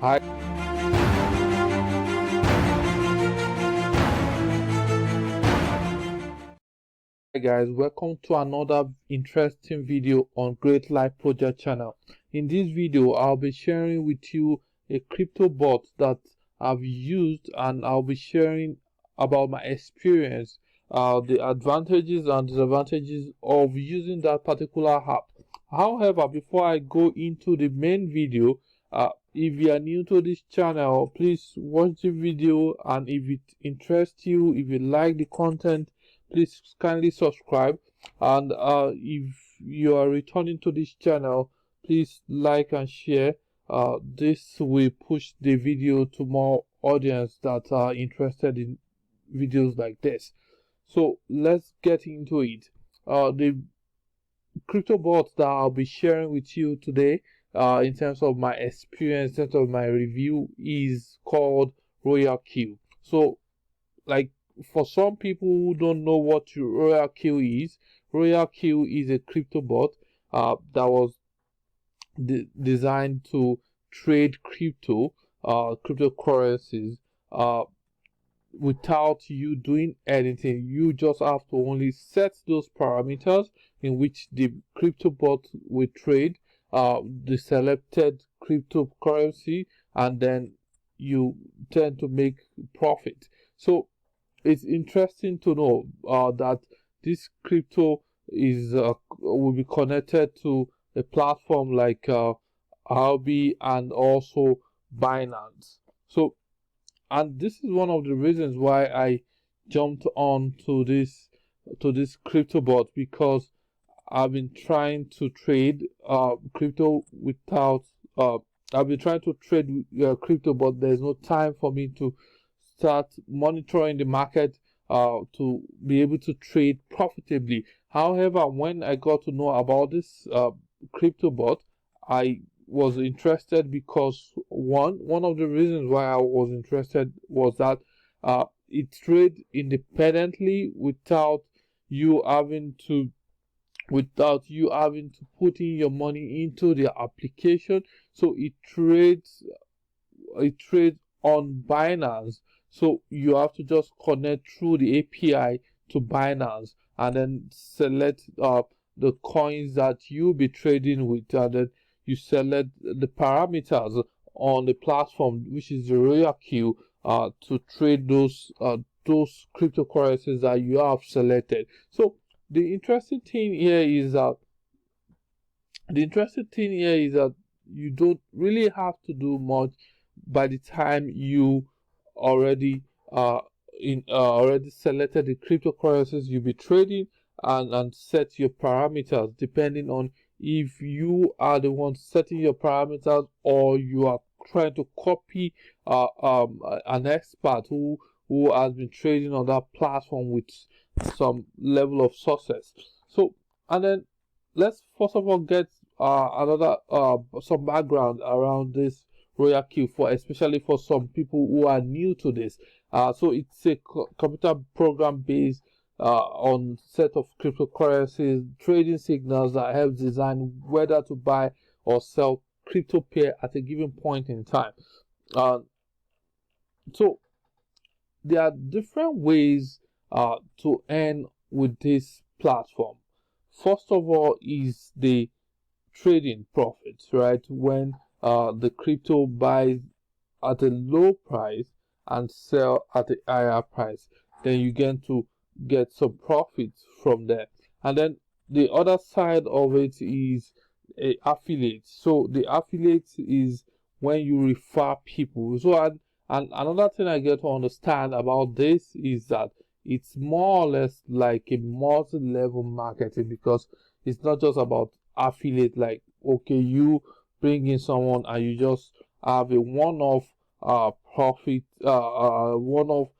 Hi guys, welcome to another interesting video on Great Life Project channel. In this video, I'll be sharing with you a crypto bot that I've used, and I'll be sharing about my experience, the advantages and disadvantages of using that particular app. However, before I go into the main video, if you are new to this channel, please watch the video, and if it interests you, if you like the content, please kindly subscribe. And if you are returning to this channel, please like and share. This will push the video to more audience that are interested in videos like this. So let's get into it. The crypto bot that I'll be sharing with you today, in terms of my experience, in terms of my review, is called Royal Q. So, like, for some people who don't know what Royal Q is a crypto bot that was designed to trade cryptocurrencies, without you doing anything. You just have to only set those parameters in which the crypto bot will trade the selected cryptocurrency, and then you tend to make profit. So it's interesting to know that this crypto is will be connected to a platform like RB and also Binance. So, and this is one of the reasons why I jumped on to this crypto bot, because I've been trying to trade crypto without I've been trying to trade crypto, but there's no time for me to start monitoring the market to be able to trade profitably. However, when I got to know about this crypto bot, I was interested because one of the reasons why I was interested was that it trades independently without you having to put in your money into the application. So it trades on Binance. So you have to just connect through the API to Binance, and then select the coins that you'll be trading with, and then you select the parameters on the platform, which is the Royal Q, to trade those cryptocurrencies that you have selected. So the interesting thing here is that you don't really have to do much by the time you already already selected the cryptocurrencies you'll be trading, and set your parameters, depending on if you are the one setting your parameters, or you are trying to copy an expert who has been trading on that platform with some level of success. So, and then let's first of all get another some background around this Royal Q, especially for some people who are new to this. So it's a computer program based on set of cryptocurrencies trading signals that help design whether to buy or sell crypto pair at a given point in time. So there are different ways to earn with this platform. First of all is the trading profits, right? When the crypto buys at a low price and sell at a higher price, then you get some profits from there. And then the other side of it is a affiliate. So the affiliate is when you refer people. So, and another thing I get to understand about this is that it's more or less like a multi-level marketing, because it's not just about affiliate, like, okay, you bring in someone and you just have a one-off profit, one-off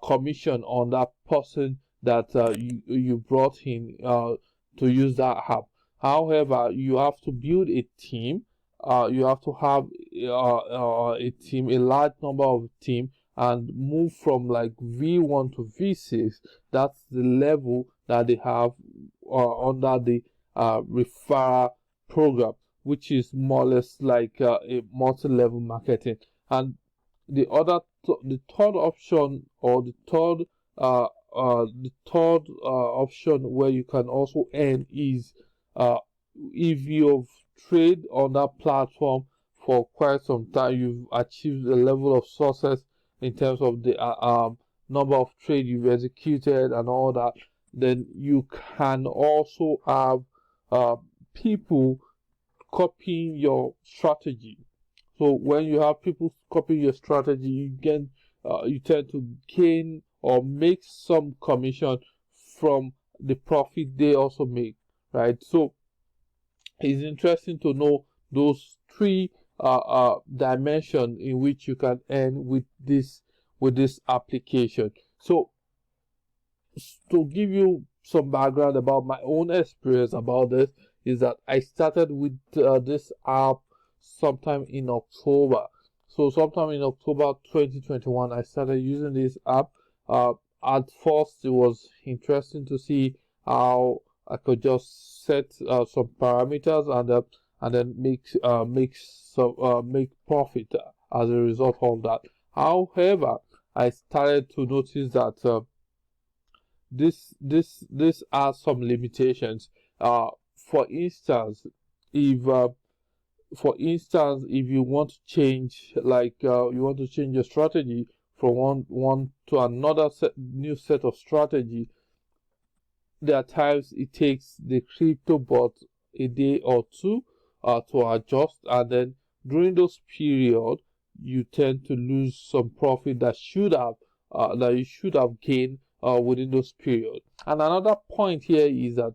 commission on that person that you brought in to use that app. However, you have to build a team. You have to have a team, a large number of team, and move from like V1 to V6. That's the level that they have under the referral program. which is more or less like a multi-level marketing. And the third option, or the third option where you can also earn is uh, if you've traded on that platform for quite some time, you've achieved a level of success in terms of the number of trade you've executed and all that, then you can also have people copying your strategy. So when you have people copying your strategy, you tend to gain or make some commission from the profit they also make, right? So it's interesting to know those three dimension in which you can earn with this application. So to give you some background about my own experience about this, is that I started with this app sometime in October. So sometime in October 2021, I started using this app. Uh, at first, it was interesting to see how I could just set some parameters and then make profit as a result of that. However, I started to notice that this has some limitations. For instance, if if you want to change, like you want to change your strategy from one to another new set of strategy, there are times it takes the crypto bot a day or two to adjust, and then during those period you tend to lose some profit that you should have gained within those period. And another point here is that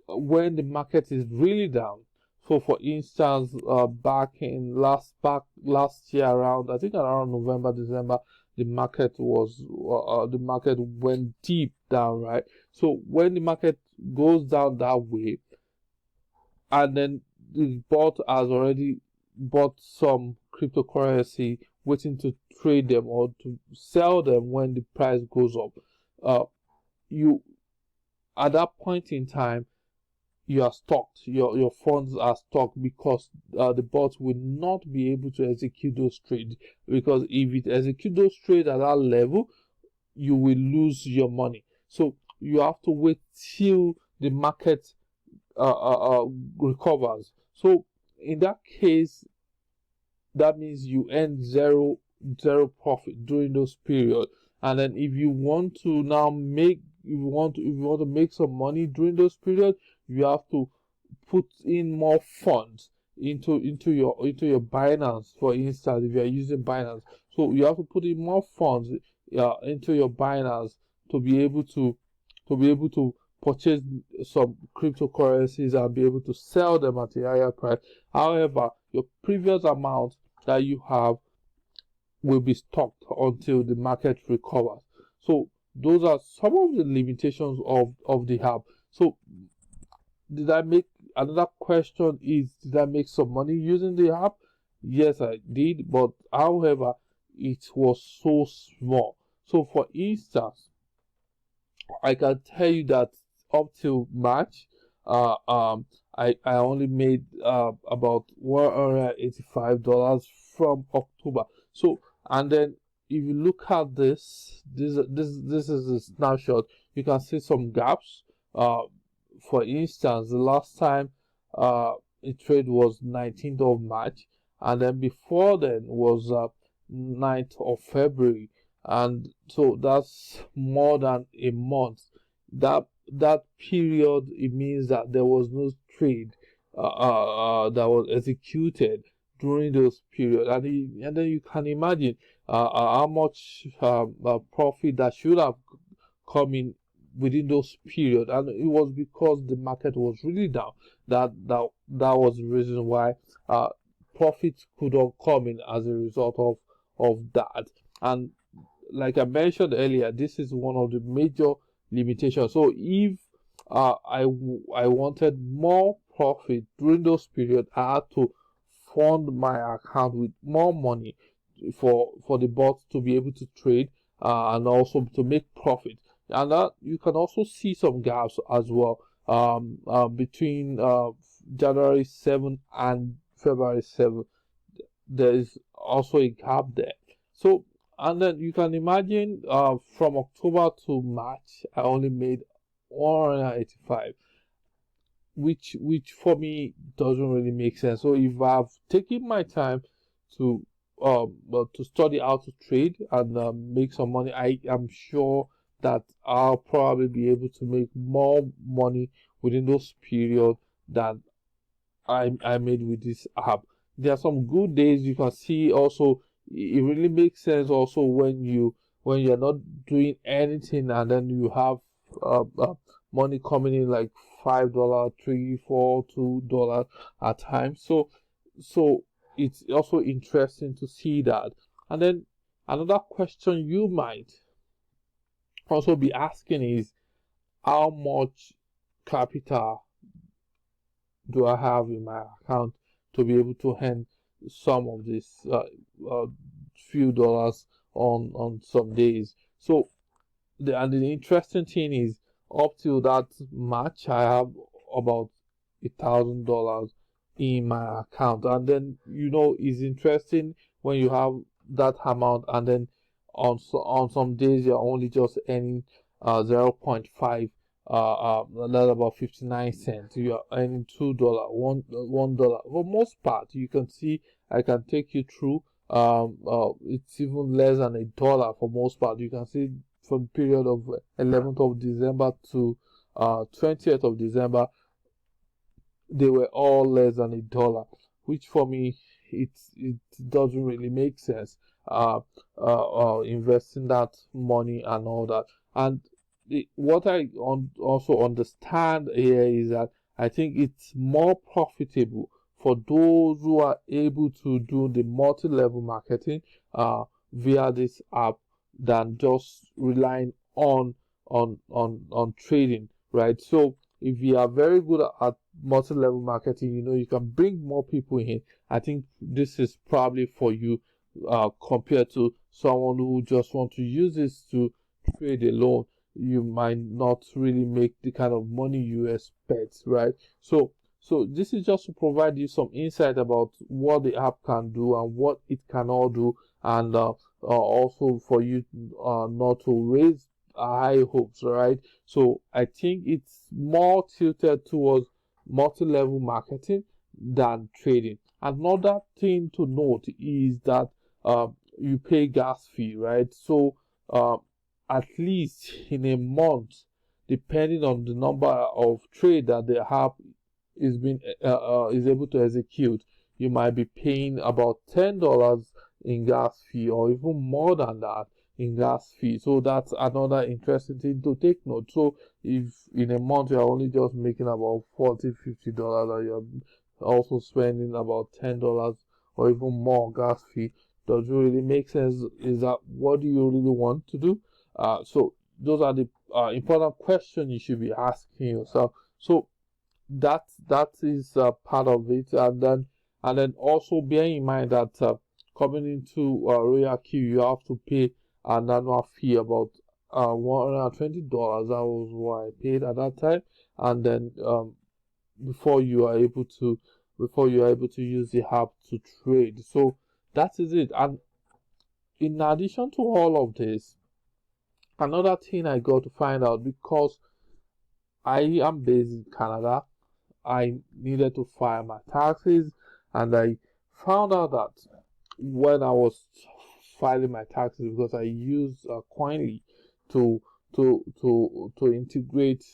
when the market is really down, so for instance, back last year, around, I think around November, December, the market went deep down, right? So when the market goes down that way, and then the bot has already bought some cryptocurrency, waiting to trade them or to sell them when the price goes up, uh, you at that point in time, you are stocked. Your funds are stocked, because the bot will not be able to execute those trades. Because if it executes those trades at that level, you will lose your money. So you have to wait till the market recovers. So in that case, that means you earn zero profit during those periods. And then if you want to now make if you want to make some money during those periods, you have to put in more funds into your Binance. For instance, if you are using Binance, so you have to put in more funds into your Binance to be able to purchase some cryptocurrencies and be able to sell them at a higher price. However, your previous amount that you have will be stocked until the market recovers. So those are some of the limitations of the app. So did I make another question is, did I make some money using the app? Yes, I did, but however, it was so small. So for instance, I can tell you that up till March, I only made about $185 from October. So, and then if you look at this is a snapshot. You can see some gaps. For instance, the last time a trade was 19th of March, and then before then was 9th of February, and so that's more than a month. That period, it means that there was no trade that was executed during those periods, and then you can imagine how much profit that should have come in within those periods. And it was because the market was really down that was the reason why profits could not come in as a result of that. And like I mentioned earlier, this is one of the major limitations. So if I wanted more profit during those periods, I had to fund my account with more money for the bots to be able to trade and also to make profit. And that you can also see some gaps as well between January 7 and February 7, there is also a gap there. So, and then you can imagine from October to March, I only made 185, which for me doesn't really make sense. So if I've taken my time to to study how to trade and make some money, I am sure that I'll probably be able to make more money within those period than I made with this app. There are some good days you can see also. It really makes sense also when you're not doing anything and then you have money coming in like $5, 3, 4, $2 at times. So it's also interesting to see that. And then another question you might also be asking is how much capital do I have in my account to be able to earn some of this few dollars on some days. So the interesting thing is up till that March I have about $1,000 in my account, and then it's interesting when you have that amount and then on some days you're only just earning 0.5, that's about 59 cents. You are earning $2, $1. For most part, you can see I can take you through. It's even less than $1 for most part. You can see from the period of 11th of December to 20th of December, they were all less than $1, which for me it doesn't really make sense. Investing that money and all that, and what I also understand here is that I think it's more profitable for those who are able to do the multi-level marketing via this app than just relying on trading, right? So if you are very good at multi-level marketing, you can bring more people in. I think this is probably for you compared to someone who just want to use this to trade alone. You might not really make the kind of money you expect, right? So this is just to provide you some insight about what the app can do and what it cannot do, and also for you not to raise high hopes, right? So I think it's more tilted towards multi-level marketing than trading. Another thing to note is that you pay gas fee, right? So at least in a month, depending on the number of trade that the app is able to execute, you might be paying about $10 in gas fee, or even more than that in gas fee. So that's another interesting thing to take note. So if in a month you're only just making about $40, $50, and you're also spending about $10 or even more gas fee, does it really make sense? Is that what do you really want to do? So those are the important questions you should be asking yourself. So that is part of it, and then also bear in mind that coming into Royal Q, you have to pay an annual fee about $120. That was what I paid at that time, and then before you are able to use the app to trade. So that is it. And in addition to all of this, another thing I got to find out, because I am based in Canada, I needed to file my taxes, and I found out that when I was filing my taxes, because I use Coinly to integrate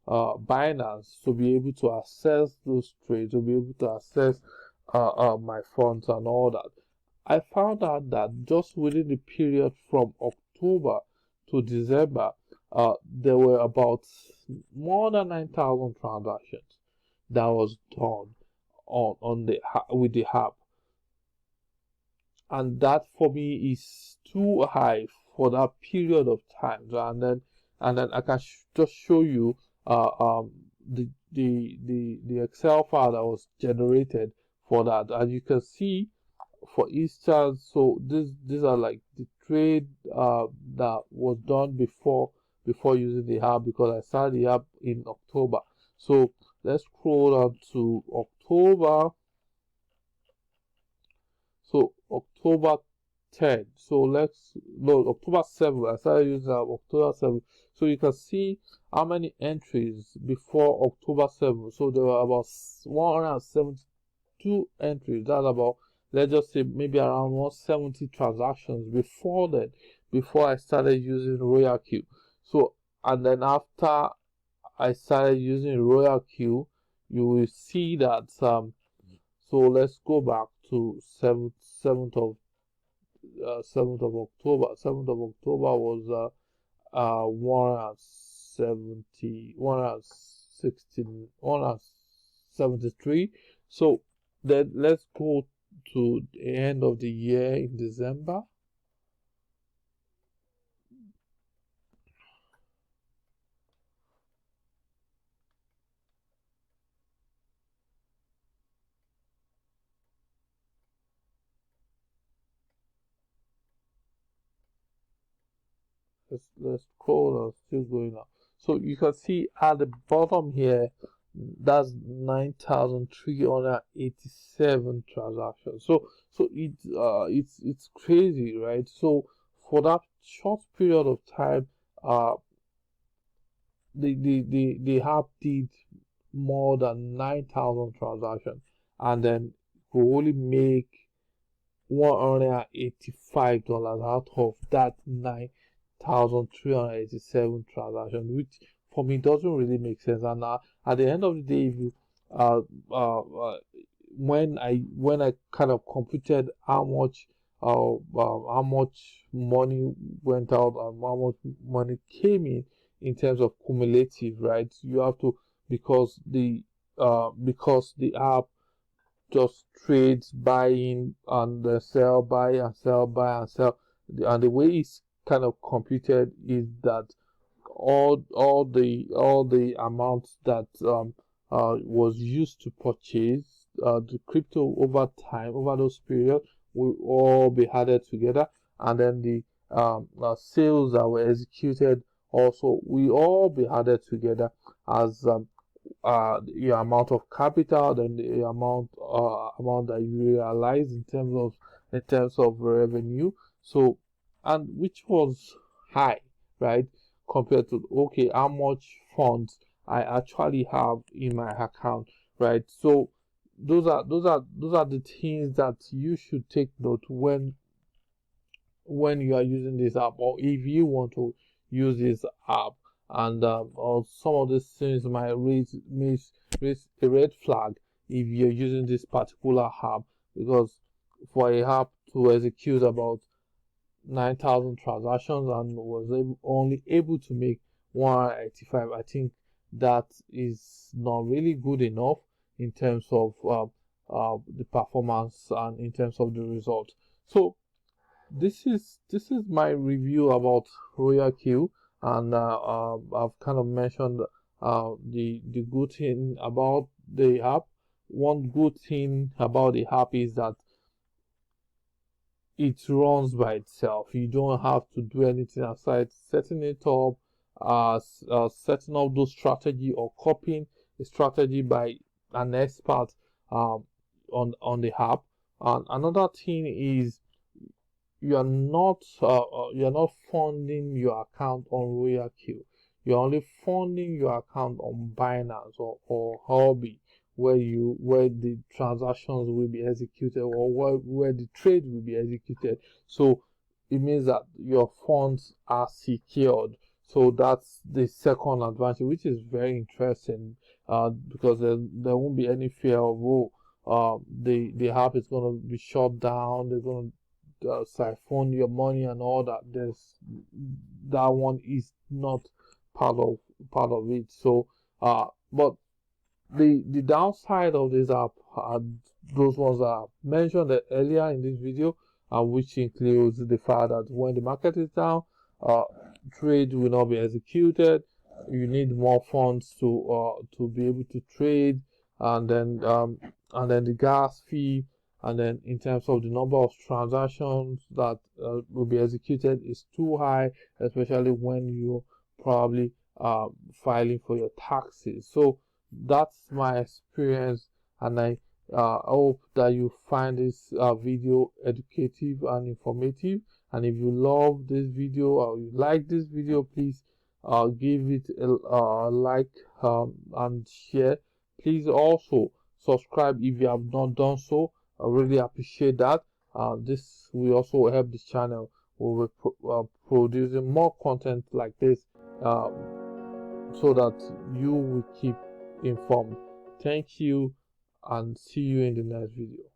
Binance to be able to access those trades, to be able to access my funds and all that. I found out that just within the period from October to December, there were about more than 9,000 transactions that was done with the app, and that for me is too high for that period of time. And then I can just show you the Excel file that was generated for that, and you can see for instance, so these are like the trade that was done before using the app, because I started the app in October. So let's scroll down to October. So October 10th. So let's no October 7th. I started using October 7th. So you can see how many entries before October 7th. So there were about 172 entries. That's about, let's just say, maybe around 170 transactions before that, before I started using Royal Q. So, and then after I started using Royal Q, you will see that so let's go back to 7th of October. 7th of October was 170, 116, 173. So then let's go to the end of the year in December. Let's scroll and still going up. So you can see at the bottom here, that's 9,387 transactions. So it's crazy, right? So for that short period of time, the app did more than 9,000 transactions, and then we only make $185 out of that 9,387 transactions, which for me doesn't really make sense. And at the end of the day, if you uh, uh, uh, when I kind of computed how much money went out and how much money came in terms of cumulative, right? You have to, because the app just trades buying and sell, buy and sell, buy and sell. And the way it's kind of computed is that all the amounts that was used to purchase the crypto over time, over those periods, will all be added together, and then the sales that were executed also will all be added together as the amount of capital, then the amount that you realize in terms of revenue. So, and which was high, right, compared to, okay, how much funds I actually have in my account, right? So those are the things that you should take note when you are using this app, or if you want to use this app. And or some of these things might raise a red flag if you're using this particular app, because for a app to execute about 9,000 transactions and was only able to make 185, I think that is not really good enough in terms of the performance and in terms of the result. So this is my review about Royal Q, and I've kind of mentioned the good thing about the app. One good thing about the app is that it runs by itself. You don't have to do anything aside setting it up, setting up those strategy or copying a strategy by an expert on the app. And another thing is you're not funding your account on Royal Q. You're only funding your account on Binance or Hobby, where the transactions will be executed, or where the trade will be executed. So it means that your funds are secured. So that's the second advantage, which is very interesting, because there won't be any fear of, oh, the app is going to be shut down. They're going to siphon your money and all that. That one is not part of it. So but the downside of this app are those ones that I mentioned earlier in this video, which includes the fact that when the market is down, uh, trade will not be executed. You need more funds to be able to trade, and then the gas fee, and then in terms of the number of transactions that will be executed is too high, especially when you're probably filing for your taxes. So That's my experience, and I hope that you find this video educative and informative. And if you love this video or you like this video, please give it a like and share. Please also subscribe if you have not done so. I really appreciate that. This will also help the channel. We will producing more content like this uh, so that you will keep informed. Thank you and see you in the next video.